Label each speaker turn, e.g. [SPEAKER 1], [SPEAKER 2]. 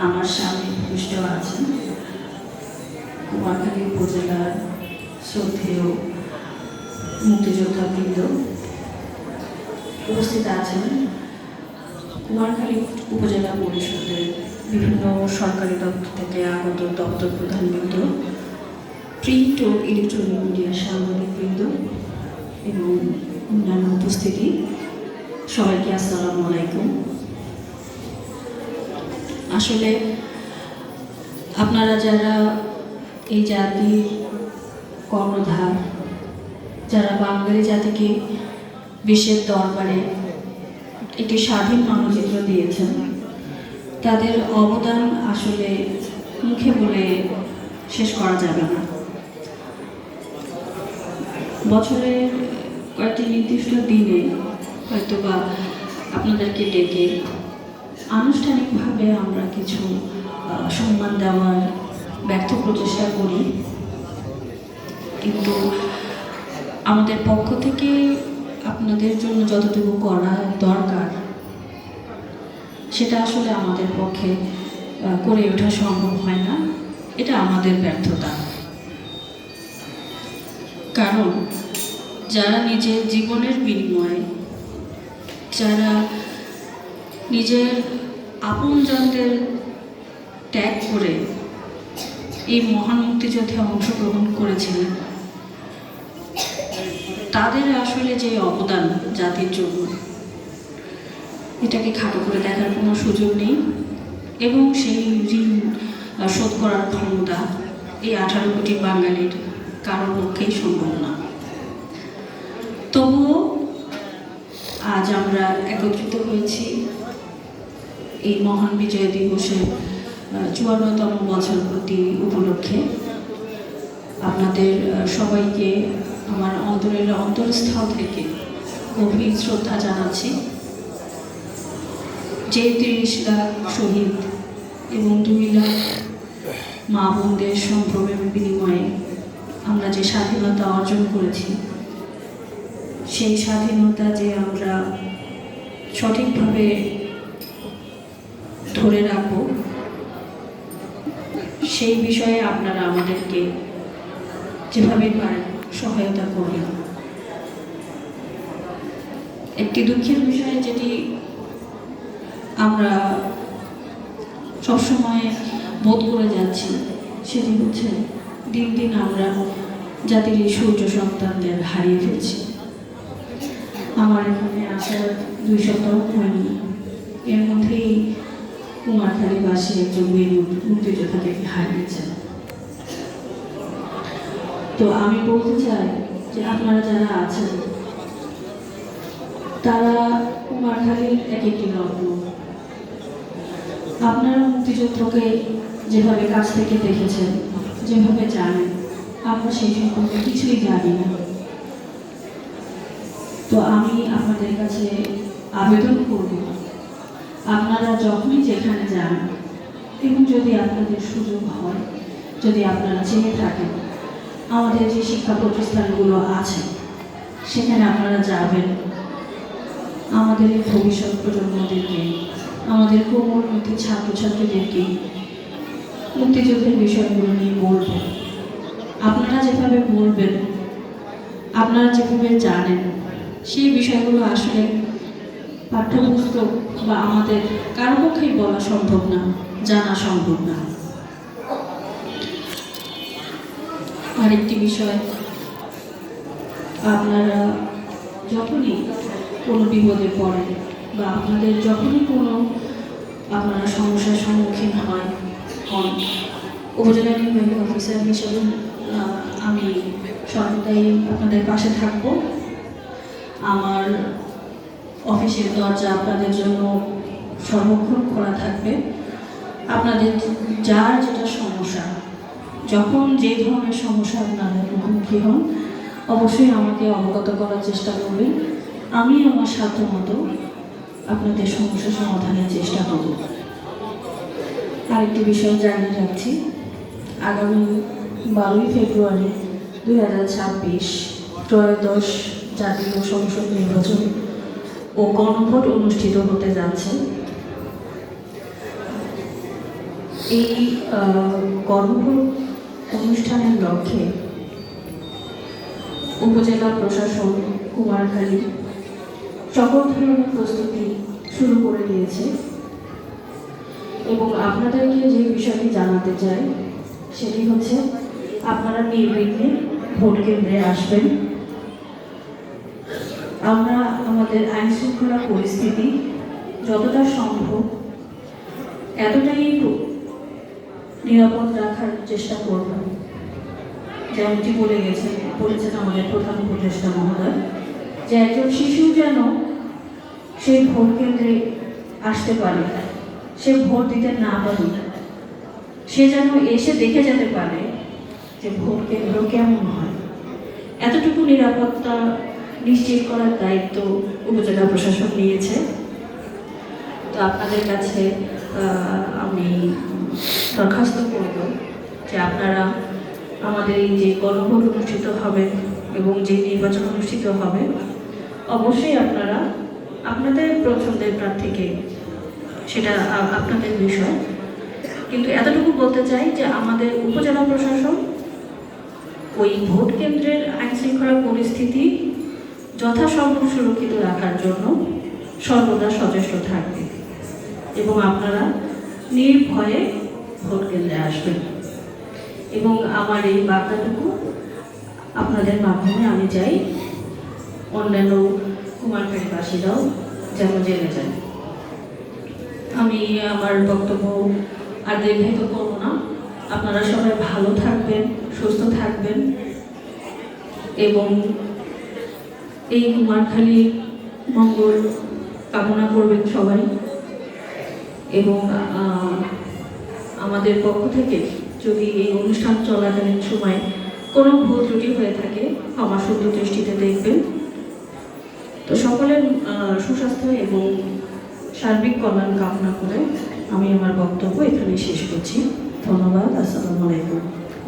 [SPEAKER 1] আমার সামনে উপবিষ্ট আছেন কুমারখালী উপজেলার শ্রদ্ধেয় মুক্তিযোদ্ধাবৃন্দ, উপস্থিত আছেন কুমারখালী উপজেলা পরিষদের বিভিন্ন সরকারি দপ্তর থেকে আগত দপ্তর প্রধানবৃন্দ, প্রিন্ট ও ইলেকট্রনিক মিডিয়ার সাংবাদিকবৃন্দ এবং অন্যান্য উপস্থিতি, সবাইকে আসসালামু আলাইকুম। আসলে আপনারা যারা এই জাতির কর্ণধার, যারা বাঙালি জাতিকে বিশ্বের দরবারে একটি স্বাধীন মানচিত্র দিয়েছেন, তাদের অবদান আসলে মুখে বলে শেষ করা যাবে না। বছরের কয়েকটি নির্দিষ্ট দিনে হয়তোবা আপনাদেরকে ডেকে আনুষ্ঠানিকভাবে আমরা কিছু সম্মান দেওয়ার ব্যর্থ প্রচেষ্টা করি, কিন্তু আমাদের পক্ষ থেকে আপনাদের জন্য যতটুকু করা দরকার সেটা আসলে আমাদের পক্ষে করে ওঠা সম্ভব হয় না। এটা আমাদের ব্যর্থতা। কারণ যারা নিজের জীবনের বিনিময়ে, যারা নিজের আপনজনদের ত্যাগ করে এই মহান মুক্তিযুদ্ধে অংশগ্রহণ করেছিলেন, তাদের আসলে যে অবদান জাতির জন্য, এটাকে খাটো করে দেখার কোনো সুযোগ নেই এবং সেই ঋণ শোধ করার ক্ষমতা এই 18 কোটি বাঙালির কারোর পক্ষেই সম্ভব না। তবুও আজ আমরা একত্রিত হয়েছি এই মহান বিজয় দিবসের 54তম বছর পূর্তি উপলক্ষে। আপনাদের সবাইকে আমার অন্তরের অন্তরস্থল থেকে গভীর শ্রদ্ধা জানাচ্ছি। যে 30 লাখ শহীদ এবং 2 লাখ মা বোনদের সম্ভ্রমের বিনিময়ে আমরা যে স্বাধীনতা অর্জন করেছি, সেই স্বাধীনতা যে আমরা সঠিকভাবে ধরে রাখব, সেই বিষয়ে আপনারা আমাদেরকে যেভাবে পারেন সহায়তা করবেন। একটি দুঃখের বিষয় যেটি আমরা সবসময় বোধ করে যাচ্ছি, সেটি হচ্ছে দিন দিন আমরা জাতির এই সূর্য সন্তানদের হারিয়ে ফেলছি। আমার এখানে আসার 2 সপ্তাহ হয়নি, এর মধ্যেই কুমারখালীবাসী একজন বীর মুক্তিযোদ্ধাকে হারিয়েছেন। তো আমি বলতে চাই যে আপনারা যারা আছেন, তারা কুমারখালীর এক একটি রত্ন। আপনারা মুক্তিযুদ্ধকে যেভাবে কাছ থেকে দেখেছেন, যেভাবে জানেন, আমরা সেই সম্পর্কে কিছুই জানি না। তো আমি আপনাদের কাছে আবেদন করব, আপনারা যখনই যেখানে যান এবং যদি আপনাদের সুযোগ হয়, যদি আপনারা চেয়ে থাকেন, আমাদের যে শিক্ষা প্রতিষ্ঠানগুলো আছে সেখানে আপনারা যাবেন। আমাদের এই ভবিষ্যৎ প্রজন্মদেরকে, আমাদের কোমলমতি ছাত্রছাত্রীদেরকে মুক্তিযুদ্ধের বিষয়গুলো নিয়ে বলবেন। আপনারা যেভাবে বলবেন, আপনারা যেভাবে জানেন, সেই বিষয়গুলো আসলে পাঠ্যপুস্তক বা আমাদের কারো পক্ষেই বলা সম্ভব না, জানা সম্ভব না। আরেকটি বিষয়, আপনারা যখনই কোনো বিপদে পড়েন বা আপনাদের যখনই কোনো আপনারা সমস্যার সম্মুখীন হন, উপজেলা নির্বাহী অফিসার হিসেবে আমি সর্বদাই আপনাদের পাশে থাকব। আমার অফিসের দরজা আপনাদের জন্য সর্বক্ষণ খোলা থাকবে। আপনাদের যার যেটা সমস্যা, যখন যে ধরনের সমস্যা আপনারা মুখোমুখি হন, অবশ্যই আমাকে অবগত করার চেষ্টা করবেন। আমি আমার সাধ্যমতো আপনাদের সমস্যা সমাধানের চেষ্টা করব। আরেকটি বিষয় জানিয়ে রাখছি, আগামী 12ই ফেব্রুয়ারি 2026 ত্রয়োদশ জাতীয় সংসদ নির্বাচন ও গণভোট অনুষ্ঠিত হতে যাচ্ছে। এই গণভোট অনুষ্ঠানের লক্ষ্যে উপজেলা প্রশাসন কুমারখালী সকল ধরনের প্রস্তুতি শুরু করে দিয়েছে এবং আপনাদেরকে যে বিষয়টি জানাতে চাই সেটি হচ্ছে আপনারা নির্বিঘ্নে ভোট কেন্দ্রে আসবেন। আমরা আমাদের আইন শৃঙ্খলা পরিস্থিতি যতটা সম্ভব এতটাই নিরাপদ রাখার চেষ্টা করব। যেমনটি বলেছেন আমাদের প্রধান উপদেষ্টা মহোদয় যে একজন শিশু যেন সেই ভোট কেন্দ্রে আসতে পারে, সে ভোট দিতে না পারে, সে যেন এসে দেখে যেতে পারে যে ভোট কেন্দ্র কেমন হয়। এতটুকু নিরাপত্তা নিশ্চিত করার দায়িত্ব উপজেলা প্রশাসন নিয়েছে। তো আপনাদের কাছে আমি দরখাস্ত করব যে আপনারা আমাদের এই যে গণভোট অনুষ্ঠিত হবে এবং যে নির্বাচন অনুষ্ঠিত হবে অবশ্যই আপনারা আপনাদের পছন্দের প্রার্থীকে, সেটা আপনাদের বিষয়, কিন্তু এতটুকু বলতে চাই যে আমাদের উপজেলা প্রশাসন ওই ভোট কেন্দ্রের আইন শৃঙ্খলা পরিস্থিতি যথাসম্ভব সুরক্ষিত রাখার জন্য সর্বদা সচেষ্ট থাকবে এবং আপনারা নির্ভয়ে ভোট কেন্দ্রে আসবেন। এবং আমার এই বার্তাটুকু আপনাদের মাধ্যমে আমি চাই অন্যান্য কুমারখালীবাসীরাও যেন জেনে যায়। আমি আমার বক্তব্য আর দীর্ঘায়িত করব না। আপনারা সবাই ভালো থাকবেন, সুস্থ থাকবেন এবং এই কুমারখালীর মঙ্গল কামনা করবেন সবাই। এবং আমাদের পক্ষ থেকে যদি এই অনুষ্ঠান চলাকালীন সময় কোনো ভুল ত্রুটি হয়ে থাকে ক্ষমা সুন্দর দৃষ্টিতে দেখবেন। তো সকলের সুস্বাস্থ্য এবং সার্বিক কল্যাণ কামনা করে আমি আমার বক্তব্য এখানে শেষ করছি। ধন্যবাদ। আসসালামু আলাইকুম।